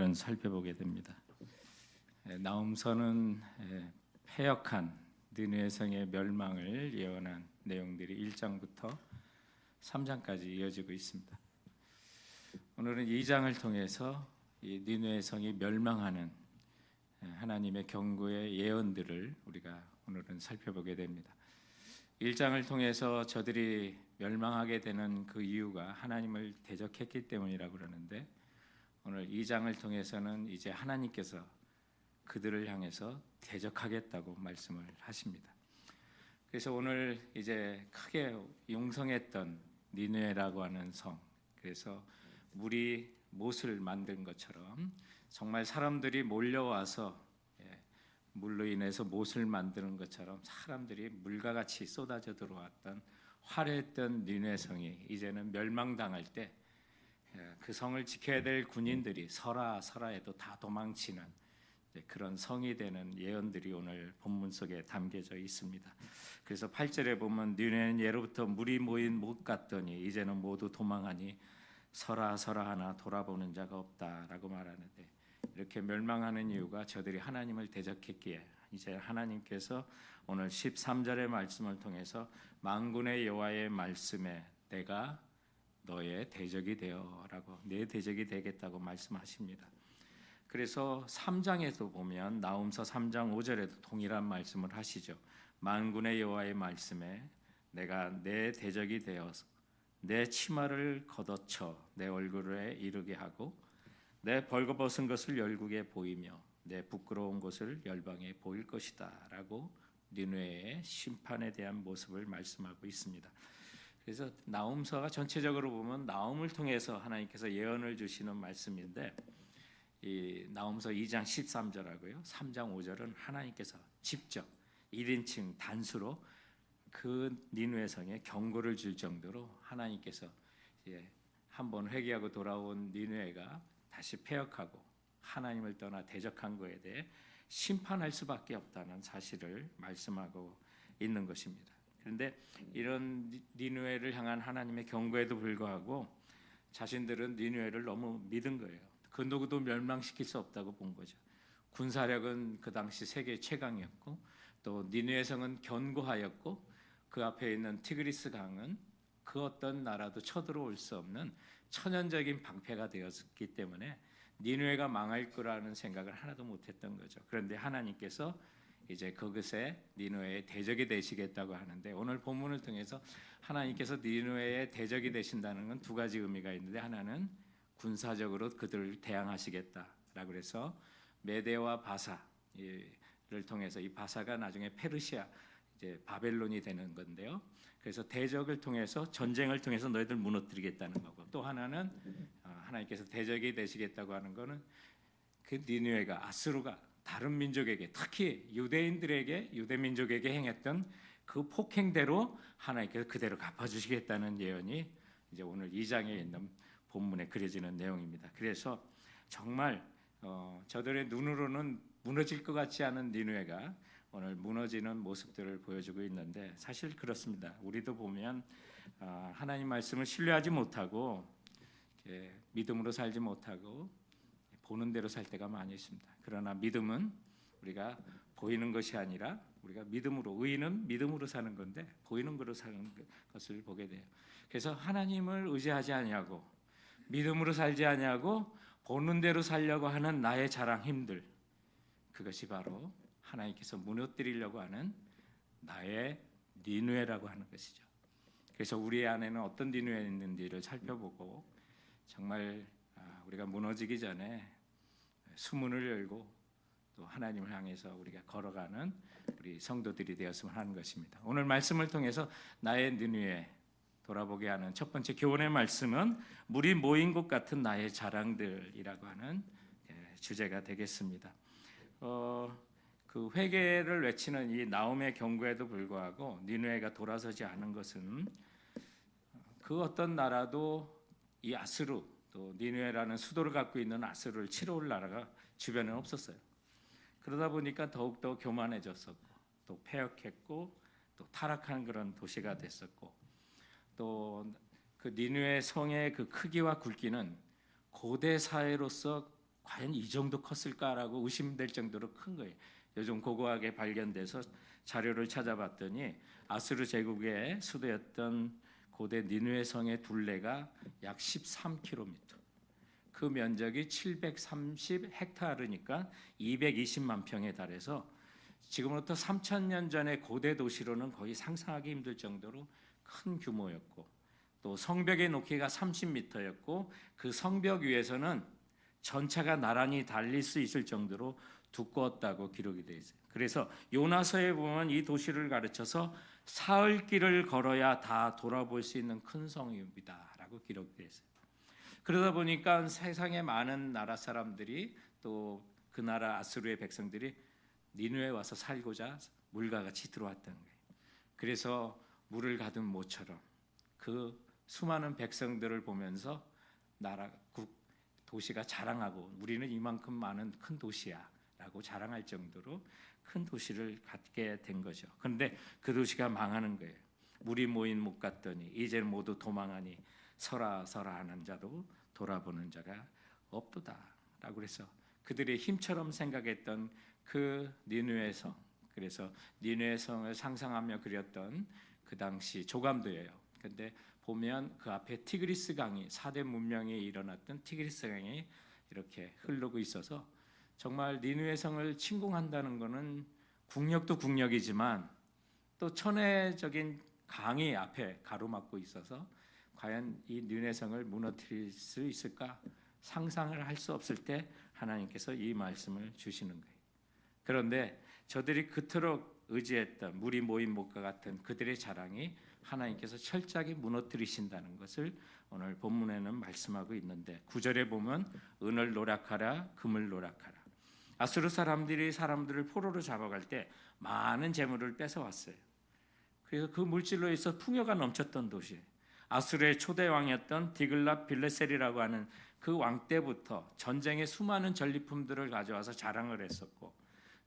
오늘은 살펴보게 됩니다. 나훔서는 패역한 느느웨 성의 멸망을 예언한 내용들이 1장부터 3장까지 이어지고 있습니다. 오늘은 2장을 통해서 이 느느웨 성이 멸망하는 하나님의 경고의 예언들을 우리가 오늘은 살펴보게 됩니다. 1장을 통해서 저들이 멸망하게 되는 그 이유가 하나님을 대적했기 때문이라고 그러는데, 오늘 2장을 통해서는 이제 하나님께서 그들을 향해서 대적하겠다고 말씀을 하십니다. 그래서 오늘 이제 크게 용성했던 니느웨라고 하는 성, 그래서 물이 못을 만든 것처럼 정말 사람들이 몰려와서 물로 인해서 못을 만드는 것처럼 사람들이 물과 같이 쏟아져 들어왔던 화려했던 니느웨 성이 이제는 멸망당할 때 그 성을 지켜야 될 군인들이 서라 해도 다 도망치는 그런 성이 되는 예언들이 오늘 본문 속에 담겨져 있습니다. 그래서 8절에 보면 니느웨는 예로부터 물이 모인 못 같더니 이제는 모두 도망하니 서라 하나 돌아보는 자가 없다라고 말하는데, 이렇게 멸망하는 이유가 저들이 하나님을 대적했기에 이제 하나님께서 오늘 13절의 말씀을 통해서 만군의 여호와의 말씀에 내가 너의 대적이 되어라고, 내 대적이 되겠다고 말씀하십니다. 그래서 3장에도 보면 나훔서 3장 5절에도 동일한 말씀을 하시죠. 만군의 여호와의 말씀에 내가 내 대적이 되어서 내 치마를 걷어쳐 내 얼굴에 이르게 하고 내 벌거벗은 것을 열국에 보이며 내 부끄러운 것을 열방에 보일 것이다 라고 니느웨의 심판에 대한 모습을 말씀하고 있습니다. 그래서 나훔서가 전체적으로 보면 나훔을 통해서 하나님께서 예언을 주시는 말씀인데, 이 나훔서 2장 13절하고요 3장 5절은 하나님께서 직접 1인칭 단수로 그 니느웨 성에 경고를 줄 정도로 하나님께서 한번 회개하고 돌아온 니느웨가 다시 패역하고 하나님을 떠나 대적한 것에 대해 심판할 수밖에 없다는 사실을 말씀하고 있는 것입니다. 그런데 이런 니느웨를 향한 하나님의 경고에도 불구하고 자신들은 니느웨를 너무 믿은 거예요. 그 누구도 멸망시킬 수 없다고 본 거죠. 군사력은 그 당시 세계 최강이었고, 또 니느웨 성은 견고하였고, 그 앞에 있는 티그리스 강은 그 어떤 나라도 쳐들어올 수 없는 천연적인 방패가 되었기 때문에 니느웨가 망할 거라는 생각을 하나도 못했던 거죠. 그런데 하나님께서 이제 그것에 니느웨의 대적이 되시겠다고 하는데, 오늘 본문을 통해서 하나님께서 니느웨의 대적이 되신다는 건 두 가지 의미가 있는데, 하나는 군사적으로 그들을 대항하시겠다라고 해서 메대와 바사를 통해서, 이 바사가 나중에 페르시아 이제 바벨론이 되는 건데요. 그래서 대적을 통해서, 전쟁을 통해서 너희들 무너뜨리겠다는 거고, 또 하나는 하나님께서 대적이 되시겠다고 하는 거는 그 니느웨가, 아수르가 다른 민족에게, 특히 유대인들에게, 유대 민족에게 행했던 그 폭행대로 하나님께서 그대로 갚아주시겠다는 예언이 이제 오늘 2장에 있는 본문에 그려지는 내용입니다. 그래서 정말 저들의 눈으로는 무너질 것 같지 않은 니느웨가 오늘 무너지는 모습들을 보여주고 있는데, 사실 그렇습니다. 우리도 보면 하나님 말씀을 신뢰하지 못하고 믿음으로 살지 못하고 보는 대로 살 때가 많이 있습니다. 그러나 믿음은 우리가 보이는 것이 아니라, 우리가 믿음으로, 의인은 믿음으로 사는 건데 보이는 것으로 사는 것을 보게 돼요. 그래서 하나님을 의지하지 아니하고 믿음으로 살지 아니하고 보는 대로 살려고 하는 나의 자랑, 힘들, 그것이 바로 하나님께서 무너뜨리려고 하는 나의 니느웨라고 하는 것이죠. 그래서 우리 안에는 어떤 니느웨가 있는지를 살펴보고, 정말 우리가 무너지기 전에 수문을 열고 또 하나님을 향해서 우리가 걸어가는 우리 성도들이 되었으면 하는 것입니다. 오늘 말씀을 통해서 나의 니느웨 돌아보게 하는 첫 번째 교훈의 말씀은 물이 모인 것 같은 나의 자랑들이라고 하는 주제가 되겠습니다. 그 회개를 외치는 이 나훔의 경고에도 불구하고 니느웨가 돌아서지 않은 것은, 그 어떤 나라도 이 아수르, 또 니느웨라는 수도를 갖고 있는 아수르를 치러 올 나라가 주변에 없었어요. 그러다 보니까 더욱더 교만해졌었고, 또 패역했고, 또 타락한 그런 도시가 됐었고, 또 그 니느웨 성의 그 크기와 굵기는 고대 사회로서 과연 이 정도 컸을까라고 의심될 정도로 큰 거예요. 요즘 고고하게 발견돼서 자료를 찾아봤더니 아수르 제국의 수도였던 고대 니느웨 성의 둘레가 약 13km, 그 면적이 730 헥타르니까 220만 평에 달해서 지금부터 3,000년 전의 고대 도시로는 거의 상상하기 힘들 정도로 큰 규모였고, 또 성벽의 높이가 30m였고 그 성벽 위에서는 전차가 나란히 달릴 수 있을 정도로 두꺼웠다고 기록이 되어 있어요. 그래서 요나서에 보면 이 도시를 가르쳐서 사흘길을 걸어야 다 돌아볼 수 있는 큰 성읍이다라고 기록되어 있어요. 그러다 보니까 세상의 많은 나라 사람들이 또 그 나라 아수르의 백성들이 니느웨에 와서 살고자 물과 같이 들어왔던 거예요. 그래서 물을 가둔 모처럼 그 수많은 백성들을 보면서 도시가 자랑하고 우리는 이만큼 많은 큰 도시야 라고 자랑할 정도로 큰 도시를 갖게 된 거죠. 그런데 그 도시가 망하는 거예요. 물이 모인 못 갔더니 이제 모두 도망하니 서라 서라 하는 자도 돌아보는 자가 없도다 라고 그래서 그들의 힘처럼 생각했던 그 니느웨 성, 그래서 니느웨 성을 상상하며 그렸던 그 당시 조감도예요. 근데 보면 그 앞에 티그리스 강이, 4대 문명이 일어났던 티그리스 강이 이렇게 흐르고 있어서 정말 니느웨 성을 침공한다는 것은 국력도 국력이지만 또 천혜적인 강이 앞에 가로막고 있어서 과연 이 니느웨 성을 무너뜨릴 수 있을까 상상을 할 수 없을 때 하나님께서 이 말씀을 주시는 거예요. 그런데 저들이 그토록 의지했던 물이 모인 못과 같은 그들의 자랑이 하나님께서 철저하게 무너뜨리신다는 것을 오늘 본문에는 말씀하고 있는데, 9절에 보면 은을 노력하라 금을 노력하라. 아수르 사람들이 사람들을 포로로 잡아갈 때 많은 재물을 뺏어왔어요. 그래서 그 물질로 해서 풍요가 넘쳤던 도시, 아수르의 초대 왕이었던 디글랏 빌레셀이라고 하는 그 왕 때부터 전쟁에 수많은 전리품들을 가져와서 자랑을 했었고,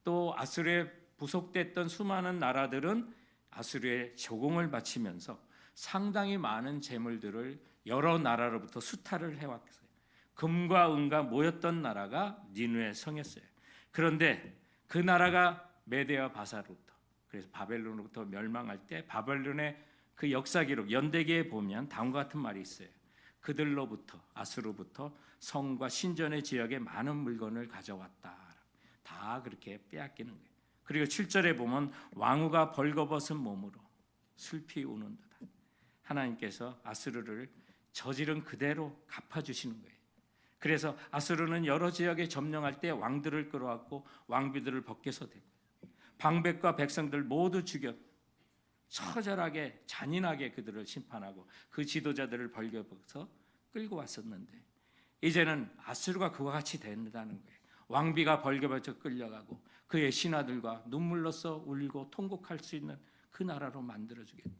또 아수르에 부속됐던 수많은 나라들은 아수르에 조공을 바치면서 상당히 많은 재물들을 여러 나라로부터 수탈을 해왔어요. 금과 은과 모였던 나라가 니느웨 성이었어요. 그런데 그 나라가 메데와 바사로부터, 그래서 바벨론으로부터 멸망할 때 바벨론의 그 역사 기록 연대기에 보면 다음과 같은 말이 있어요. 그들로부터, 아수르부터 성과 신전의 지역에 많은 물건을 가져왔다. 다 그렇게 빼앗기는 거예요. 그리고 7절에 보면 왕후가 벌거벗은 몸으로 슬피 우는도다. 하나님께서 아수르를 저지른 그대로 갚아주시는 거예요. 그래서 아수르는 여러 지역에 점령할 때 왕들을 끌어왔고 왕비들을 벗겨서 대고 방백과 백성들 모두 죽여 처절하게 잔인하게 그들을 심판하고 그 지도자들을 벌겨서 끌고 왔었는데, 이제는 아수르가 그와 같이 된다는 거예요. 왕비가 벌겨벗어 끌려가고 그의 신하들과 눈물로써 울고 통곡할 수 있는 그 나라로 만들어주겠다.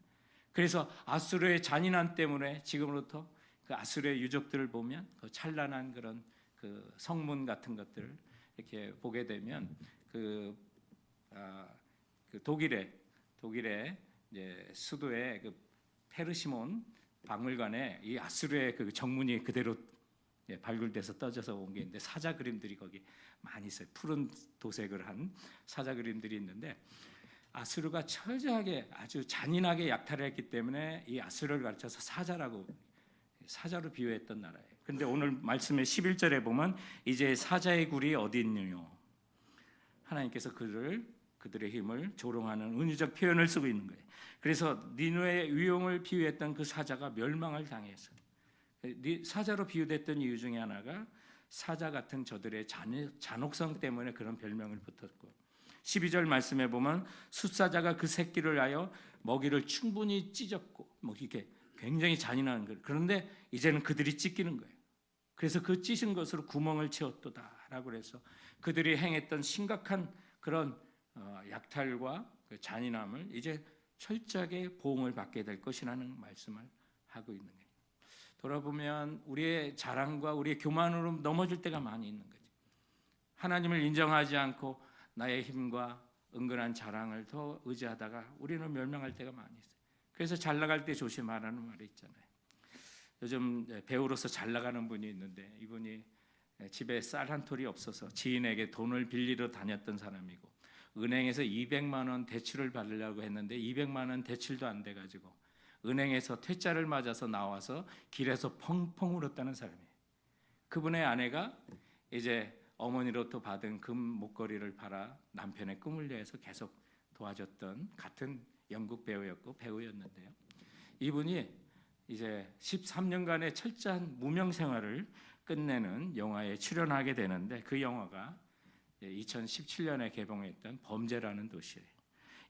그래서 아수르의 잔인함 때문에 지금부터 그 아수르의 유적들을 보면 그 찬란한 그런 그 성문 같은 것들을 이렇게 보게 되면 그 독일의 이제 수도의 그 페르시몬 박물관에 이 아수르의 그 정문이 그대로 발굴돼서 떠져서 온 게 있는데 사자 그림들이 거기 많이 있어요. 푸른 도색을 한 사자 그림들이 있는데, 아수르가 철저하게 아주 잔인하게 약탈을 했기 때문에 이 아수르를 가르쳐서 사자로 비유했던 나라예요. 그런데 오늘 말씀의 11절에 보면 이제 사자의 굴이 어디 있느뇨, 하나님께서 그들의 힘을 조롱하는 은유적 표현을 쓰고 있는 거예요. 그래서 니느웨의 위용을 비유했던 그 사자가 멸망을 당했어요. 사자로 비유됐던 이유 중에 하나가 사자 같은 저들의 잔혹성 때문에 그런 별명을 붙었고, 12절 말씀에 보면 숫사자가 그 새끼를 하여 먹이를 충분히 찢었고 이게 굉장히 잔인한 거예요. 그런데 이제는 그들이 찢기는 거예요. 그래서 그 찢은 것으로 구멍을 채웠도다라고 해서 그들이 행했던 심각한 그런 약탈과 그 잔인함을 이제 철저하게 보응을 받게 될 것이라는 말씀을 하고 있는 거예요. 돌아보면 우리의 자랑과 우리의 교만으로 넘어질 때가 많이 있는 거죠. 하나님을 인정하지 않고 나의 힘과 은근한 자랑을 더 의지하다가 우리는 멸망할 때가 많이 있어요. 그래서 잘 나갈 때 조심하라는 말이 있잖아요. 요즘 배우로서 잘 나가는 분이 있는데 이분이 집에 쌀 한 톨이 없어서 지인에게 돈을 빌리러 다녔던 사람이고, 은행에서 200만 원 대출을 받으려고 했는데 200만 원 대출도 안 돼가지고 은행에서 퇴짜를 맞아서 나와서 길에서 펑펑 울었다는 사람이에요. 그분의 아내가 이제 어머니로부터 받은 금 목걸이를 팔아 남편의 꿈을 위해서 계속 도와줬던 같은 영국 배우였고 배우였는데요. 이분이 이제 13년간의 철저한 무명 생활을 끝내는 영화에 출연하게 되는데, 그 영화가 2017년에 개봉했던 범죄라는 도시예요.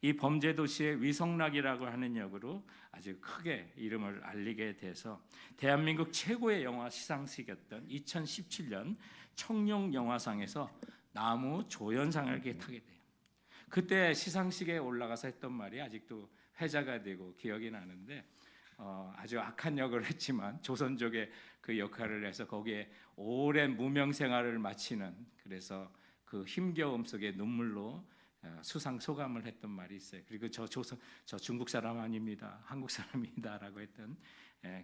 이 범죄 도시의 위성락이라고 하는 역으로 아주 크게 이름을 알리게 돼서 대한민국 최고의 영화 시상식이었던 2017년 청룡영화상에서 나무 조연상을 타게 돼요. 그때 시상식에 올라가서 했던 말이 아직도 회자가 되고 기억이 나는데, 아주 악한 역을 했지만 조선족의 그 역할을 해서 거기에 오랜 무명 생활을 마치는, 그래서 그 힘겨움 속에 눈물로 수상 소감을 했던 말이 있어요. 그리고 저 중국 사람 아닙니다, 한국 사람이다라고 했던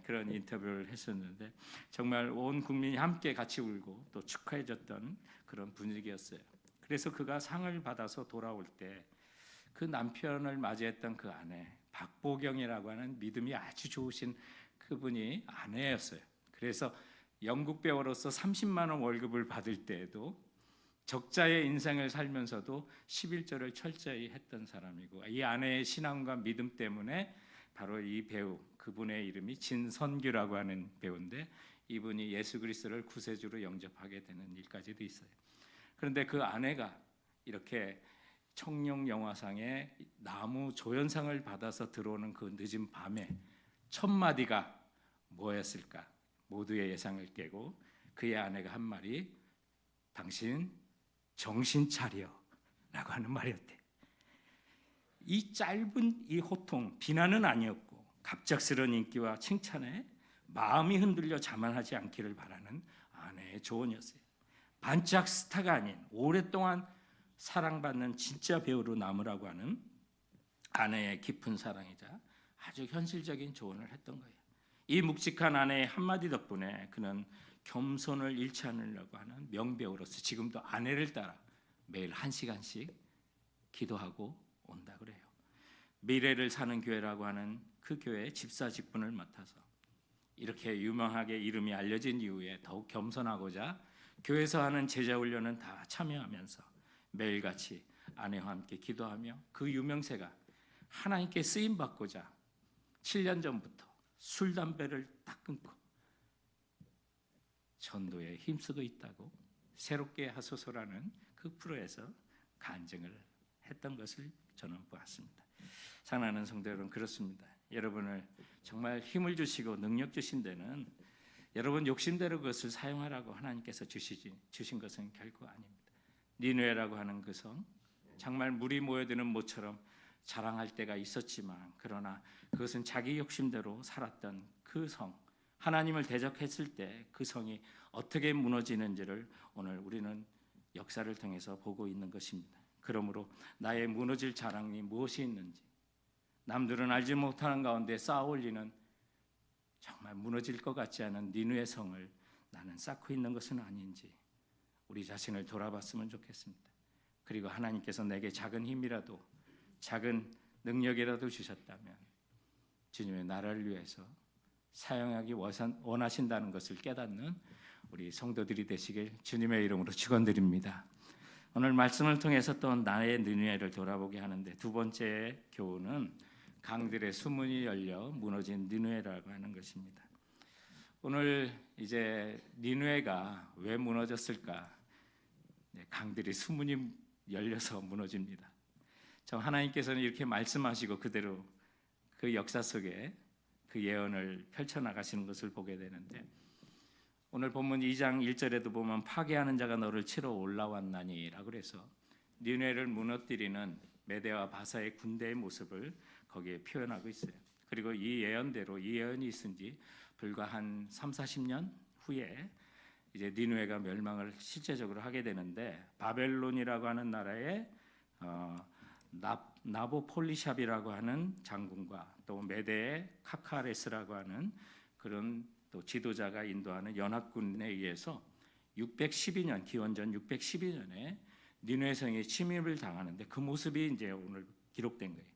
그런 인터뷰를 했었는데, 정말 온 국민이 함께 같이 울고 또 축하해줬던 그런 분위기였어요. 그래서 그가 상을 받아서 돌아올 때 그 남편을 맞이했던 그 아내 박보경이라고 하는 믿음이 아주 좋으신 그분이 아내였어요. 그래서 영국 배우로서 30만 원 월급을 받을 때에도 적자의 인생을 살면서도 11조를 철저히 했던 사람이고, 이 아내의 신앙과 믿음 때문에 바로 이 배우, 그분의 이름이 진선규라고 하는 배우인데, 이분이 예수 그리스도를 구세주로 영접하게 되는 일까지도 있어요. 그런데 그 아내가 이렇게 청룡영화상에 나무 조연상을 받아서 들어오는 그 늦은 밤에 첫 마디가 뭐였을까? 모두의 예상을 깨고 그의 아내가 한 말이 당신 정신 차려 라고 하는 말이었대. 이 짧은 이 호통, 비난은 아니었고 갑작스러운 인기와 칭찬에 마음이 흔들려 자만하지 않기를 바라는 아내의 조언이었어요. 반짝 스타가 아닌 오랫동안 사랑받는 진짜 배우로 남으라고 하는 아내의 깊은 사랑이자 아주 현실적인 조언을 했던 거예요. 이 묵직한 아내의 한마디 덕분에 그는 겸손을 잃지 않으려고 하는 명배우로서 지금도 아내를 따라 매일 1시간씩 기도하고 온다 그래요. 미래를 사는 교회라고 하는 그 교회의 집사 직분을 맡아서 이렇게 유명하게 이름이 알려진 이후에 더욱 겸손하고자 교회에서 하는 제자 훈련은 다 참여하면서 매일같이 아내와 함께 기도하며 그 유명세가 하나님께 쓰임 받고자 7년 전부터 술 담배를 딱 끊고 전도에 힘쓰고 있다고 새롭게 하소서라는 그 프로에서 간증을 했던 것을 저는 보았습니다. 사랑하는 성도 여러분, 그렇습니다. 여러분을 정말 힘을 주시고 능력 주신 데는 여러분 욕심대로 그것을 사용하라고 하나님께서 주신 것은 결코 아닙니다. 니느웨라고 하는 그 성, 정말 물이 모여드는 모처럼 자랑할 때가 있었지만, 그러나 그것은 자기 욕심대로 살았던 그 성, 하나님을 대적했을 때 그 성이 어떻게 무너지는지를 오늘 우리는 역사를 통해서 보고 있는 것입니다. 그러므로 나의 무너질 자랑이 무엇이 있는지, 남들은 알지 못하는 가운데 쌓아 올리는 정말 무너질 것 같지 않은 니느웨 성을 나는 쌓고 있는 것은 아닌지 우리 자신을 돌아봤으면 좋겠습니다. 그리고 하나님께서 내게 작은 힘이라도 작은 능력이라도 주셨다면 주님의 나라를 위해서 사용하기 원하신다는 것을 깨닫는 우리 성도들이 되시길 주님의 이름으로 축원드립니다. 오늘 말씀을 통해서 또 나의 니느웨를 돌아보게 하는데, 두 번째 교훈은 강들의 수문이 열려 무너진 니느웨라고 하는 것입니다. 오늘 이제 니느웨가 왜 무너졌을까? 강들의 수문이 열려서 무너집니다. 하나님께서는 이렇게 말씀하시고 그대로 그 역사 속에 그 예언을 펼쳐나가시는 것을 보게 되는데, 오늘 본문 2장 1절에도 보면 파괴하는 자가 너를 치러 올라왔나니 라고 해서 니느웨를 무너뜨리는 메대와 바사의 군대의 모습을 거기에 표현하고 있어요. 그리고 이 예언대로 이 예언이 있은 지 불과 한 30-40년 후에 이제 니느웨가 멸망을 실제적으로 하게 되는데, 바벨론이라고 하는 나라의 나보폴리샵이라고 하는 장군과 또 메대의 카카레스라고 하는 그런 또 지도자가 인도하는 연합군에 의해서 612년 기원전 612년에 니누에 성에 침입을 당하는데 그 모습이 이제 오늘 기록된 거예요.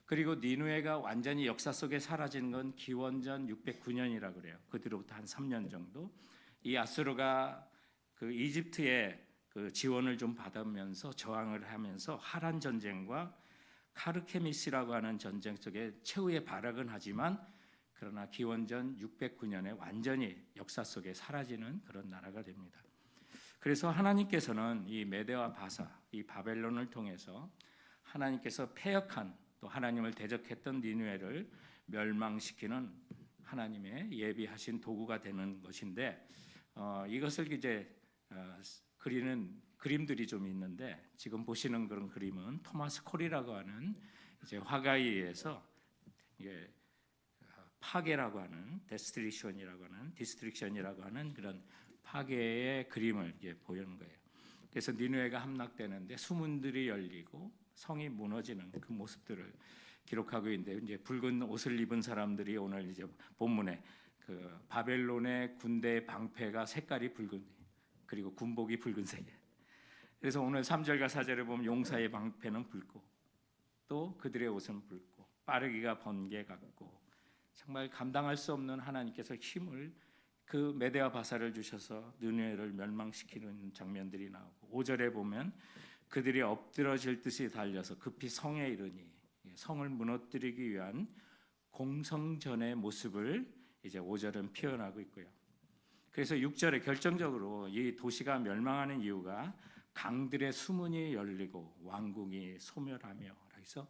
그리고 니누에가 완전히 역사 속에 사라진 건 기원전 609년이라고 그래요. 그 뒤로부터 한 3년 정도 이 아수르가 그 이집트의 그 지원을 좀 받으면서 저항을 하면서 하란 전쟁과 카르케미스라고 하는 전쟁 속에 최후의 발악은 하지만 그러나 기원전 609년에 완전히 역사 속에 사라지는 그런 나라가 됩니다. 그래서 하나님께서는 이 메대와 바사, 이 바벨론을 통해서 하나님께서 패역한 또 하나님을 대적했던 니느웨를 멸망시키는 하나님의 예비하신 도구가 되는 것인데 이것을 이제 그리는 그림들이 좀 있는데 지금 보시는 그런 그림은 토마스 콜이라고 하는 이제 화가에 의해서 이게 파괴라고 하는 디스트릭션이라고 하는 그런 파괴의 그림을 이제 보이는 거예요. 그래서 니느웨가 함락되는데 수문들이 열리고 성이 무너지는 그 모습들을 기록하고 있는데 이제 붉은 옷을 입은 사람들이 오늘 이제 본문에 그 바벨론의 군대 방패가 색깔이 붉은 그리고 군복이 붉은색이에요. 그래서 오늘 3절과 4절에 보면 용사의 방패는 붉고 또 그들의 옷은 붉고 빠르기가 번개 같고 정말 감당할 수 없는 하나님께서 힘을 그 메대와 바사를 주셔서 느느웨를 멸망시키는 장면들이 나오고 5절에 보면 그들이 엎드러질 듯이 달려서 급히 성에 이르니 성을 무너뜨리기 위한 공성전의 모습을 이제 5절은 표현하고 있고요. 그래서 6절에 결정적으로 이 도시가 멸망하는 이유가 강들의 수문이 열리고 왕궁이 소멸하며 그래서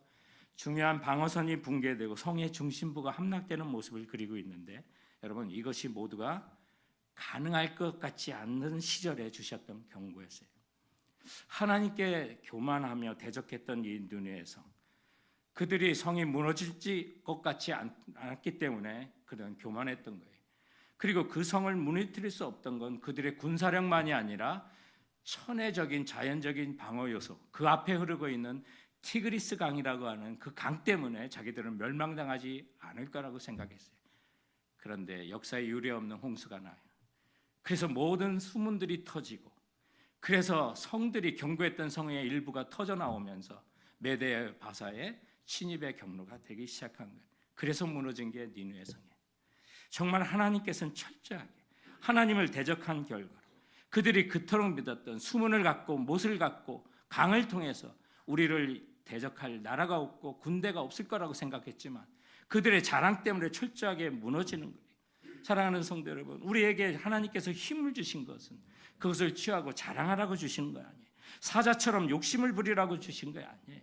중요한 방어선이 붕괴되고 성의 중심부가 함락되는 모습을 그리고 있는데 여러분 이것이 모두가 가능할 것 같지 않는 시절에 주셨던 경고였어요. 하나님께 교만하며 대적했던 이 느느웨의 성 그들이 성이 무너질 것 같지 않았기 때문에 그런 교만했던 거예요. 그리고 그 성을 무너뜨릴 수 없던 건 그들의 군사력만이 아니라 천혜적인 자연적인 방어 요소 그 앞에 흐르고 있는 티그리스 강이라고 하는 그 강 때문에 자기들은 멸망당하지 않을 거라고 생각했어요. 그런데 역사에 유례없는 홍수가 나요. 그래서 모든 수문들이 터지고 그래서 성들이 경고했던 성의 일부가 터져 나오면서 메대 바사의 침입의 경로가 되기 시작한 거예요. 그래서 무너진 게 니느웨 성이에요. 정말 하나님께서는 철저하게 하나님을 대적한 결과로 그들이 그토록 믿었던 수문을 갖고 못을 갖고 강을 통해서 우리를 대적할 나라가 없고 군대가 없을 거라고 생각했지만 그들의 자랑 때문에 철저하게 무너지는 거예요. 사랑하는 성도 여러분, 우리에게 하나님께서 힘을 주신 것은 그것을 취하고 자랑하라고 주시는 거 아니에요. 사자처럼 욕심을 부리라고 주신 거 아니에요.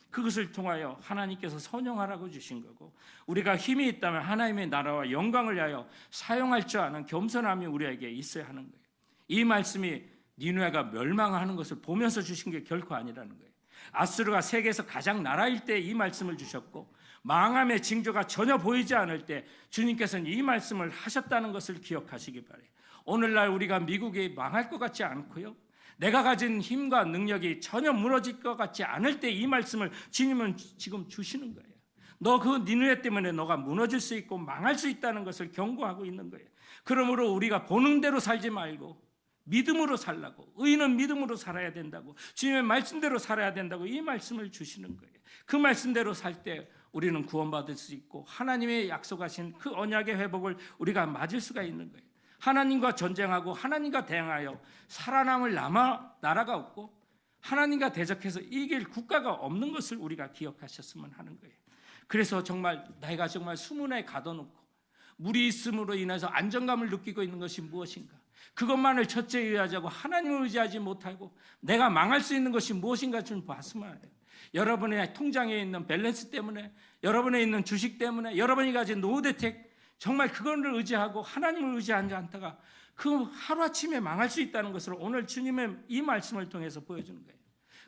그것을 통하여 하나님께서 선용하라고 주신 거고 우리가 힘이 있다면 하나님의 나라와 영광을 위하여 사용할 줄 아는 겸손함이 우리에게 있어야 하는 거예요. 이 말씀이 니느웨가 멸망하는 것을 보면서 주신 게 결코 아니라는 거예요. 아수르가 세계에서 가장 나라일 때 이 말씀을 주셨고 망함의 징조가 전혀 보이지 않을 때 주님께서는 이 말씀을 하셨다는 것을 기억하시기 바라요. 오늘날 우리가 미국이 망할 것 같지 않고요. 내가 가진 힘과 능력이 전혀 무너질 것 같지 않을 때 이 말씀을 주님은 지금 주시는 거예요. 너 그 니느웨 때문에 너가 무너질 수 있고 망할 수 있다는 것을 경고하고 있는 거예요. 그러므로 우리가 보는 대로 살지 말고 믿음으로 살라고 의인은 믿음으로 살아야 된다고 주님의 말씀대로 살아야 된다고 이 말씀을 주시는 거예요. 그 말씀대로 살 때 우리는 구원받을 수 있고 하나님의 약속하신 그 언약의 회복을 우리가 맞을 수가 있는 거예요. 하나님과 전쟁하고 하나님과 대항하여 살아남을 나라가 없고 하나님과 대적해서 이길 국가가 없는 것을 우리가 기억하셨으면 하는 거예요. 그래서 정말 내가 정말 수문에 가둬놓고 물이 있음으로 인해서 안정감을 느끼고 있는 것이 무엇인가? 그것만을 첫째 의지하고 하나님을 의지하지 못하고 내가 망할 수 있는 것이 무엇인가 좀 봤으면 해요. 여러분의 통장에 있는 밸런스 때문에 여러분에 있는 주식 때문에 여러분이 가진 노후대책 정말 그거를 의지하고 하나님을 의지하지 않다가 그 하루아침에 망할 수 있다는 것을 오늘 주님의 이 말씀을 통해서 보여주는 거예요.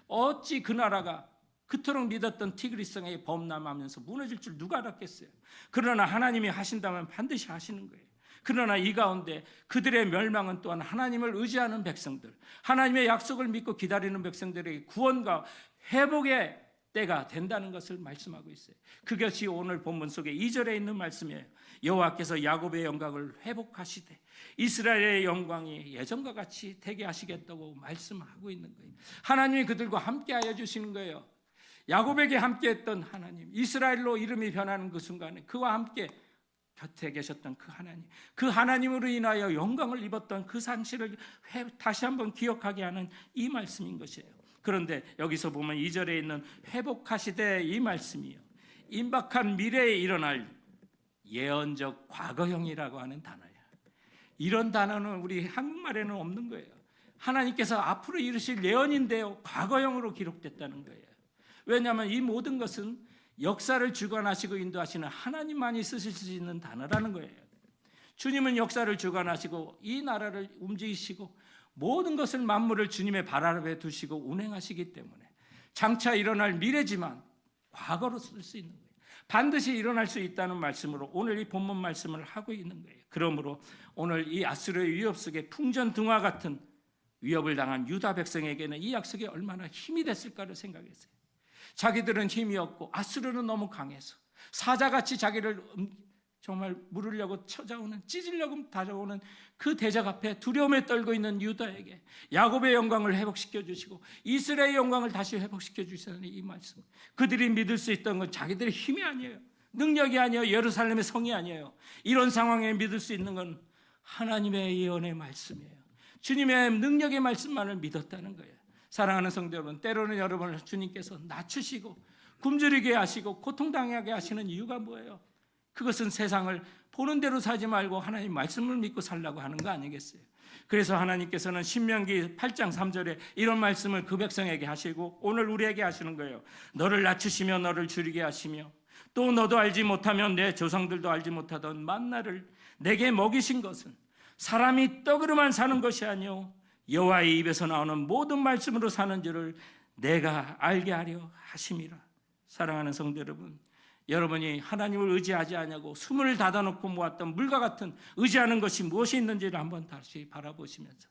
어찌 그 나라가 그토록 믿었던 티그리스성에 범람하면서 무너질 줄 누가 알았겠어요. 그러나 하나님이 하신다면 반드시 하시는 거예요. 그러나 이 가운데 그들의 멸망은 또한 하나님을 의지하는 백성들, 하나님의 약속을 믿고 기다리는 백성들에게 구원과 회복의 때가 된다는 것을 말씀하고 있어요. 그것이 오늘 본문 속에 2절에 있는 말씀이에요. 여호와께서 야곱의 영광을 회복하시되 이스라엘의 영광이 예전과 같이 되게 하시겠다고 말씀하고 있는 거예요. 하나님이 그들과 함께하여 주시는 거예요. 야곱에게 함께했던 하나님, 이스라엘로 이름이 변하는 그 순간에 그와 함께 곁에 계셨던 그 하나님, 그 하나님으로 인하여 영광을 입었던 그 상실을 다시 한번 기억하게 하는 이 말씀인 것이에요. 그런데 여기서 보면 2절에 있는 회복하시되 이 말씀이요, 임박한 미래에 일어날 예언적 과거형이라고 하는 단어예요. 이런 단어는 우리 한국말에는 없는 거예요. 하나님께서 앞으로 이루실 예언인데요, 과거형으로 기록됐다는 거예요. 왜냐하면 이 모든 것은 역사를 주관하시고 인도하시는 하나님만이 쓰실 수 있는 단어라는 거예요. 주님은 역사를 주관하시고 이 나라를 움직이시고 모든 것을 만물을 주님의 발 아래 두시고 운행하시기 때문에 장차 일어날 미래지만 과거로 쓸 수 있는 거예요. 반드시 일어날 수 있다는 말씀으로 오늘 이 본문 말씀을 하고 있는 거예요. 그러므로 오늘 이 아수르의 위협 속에 풍전등화 같은 위협을 당한 유다 백성에게는 이 약속이 얼마나 힘이 됐을까를 생각했어요. 자기들은 힘이 없고 아수르는 너무 강해서 사자같이 자기를 정말 물으려고 찾아오는, 찢으려고 다가오는 그 대적 앞에 두려움에 떨고 있는 유다에게 야곱의 영광을 회복시켜 주시고 이스라엘의 영광을 다시 회복시켜 주시는 이 말씀, 그들이 믿을 수 있던 건 자기들의 힘이 아니에요, 능력이 아니에요, 예루살렘의 성이 아니에요. 이런 상황에 믿을 수 있는 건 하나님의 예언의 말씀이에요. 주님의 능력의 말씀만을 믿었다는 거예요. 사랑하는 성도 여러분, 때로는 여러분을 주님께서 낮추시고 굶주리게 하시고 고통당하게 하시는 이유가 뭐예요? 그것은 세상을 보는 대로 살지 말고 하나님 말씀을 믿고 살라고 하는 거 아니겠어요? 그래서 하나님께서는 신명기 8장 3절에 이런 말씀을 그 백성에게 하시고 오늘 우리에게 하시는 거예요. 너를 낮추시며 너를 줄이게 하시며 또 너도 알지 못하면 내 조상들도 알지 못하던 만나를 내게 먹이신 것은 사람이 떡으로만 사는 것이 아니요 여호와의 입에서 나오는 모든 말씀으로 사는 줄을 내가 알게 하려 하심이라. 사랑하는 성도 여러분, 여러분이 하나님을 의지하지 않냐고 수문을 닫아놓고 모았던 물과 같은 의지하는 것이 무엇이 있는지를 한번 다시 바라보시면서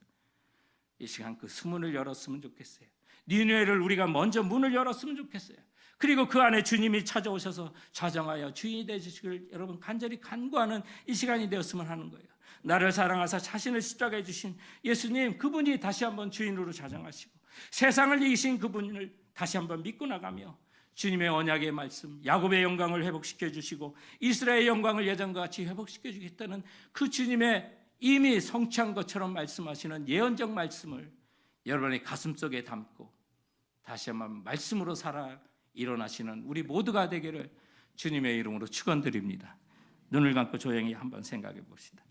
이 시간 그 수문을 열었으면 좋겠어요. 니느웨를 우리가 먼저 문을 열었으면 좋겠어요. 그리고 그 안에 주님이 찾아오셔서 좌정하여 주인이 되시기를 여러분 간절히 간구하는 이 시간이 되었으면 하는 거예요. 나를 사랑하사 자신을 십자가에 주신 예수님, 그분이 다시 한번 주인으로 좌정하시고 세상을 이기신 그분을 다시 한번 믿고 나가며 주님의 언약의 말씀, 야곱의 영광을 회복시켜 주시고 이스라엘의 영광을 예전과 같이 회복시켜 주겠다는 그 주님의 이미 성취한 것처럼 말씀하시는 예언적 말씀을 여러분의 가슴속에 담고 다시 한번 말씀으로 살아 일어나시는 우리 모두가 되기를 주님의 이름으로 축원드립니다. 눈을 감고 조용히 한번 생각해 봅시다.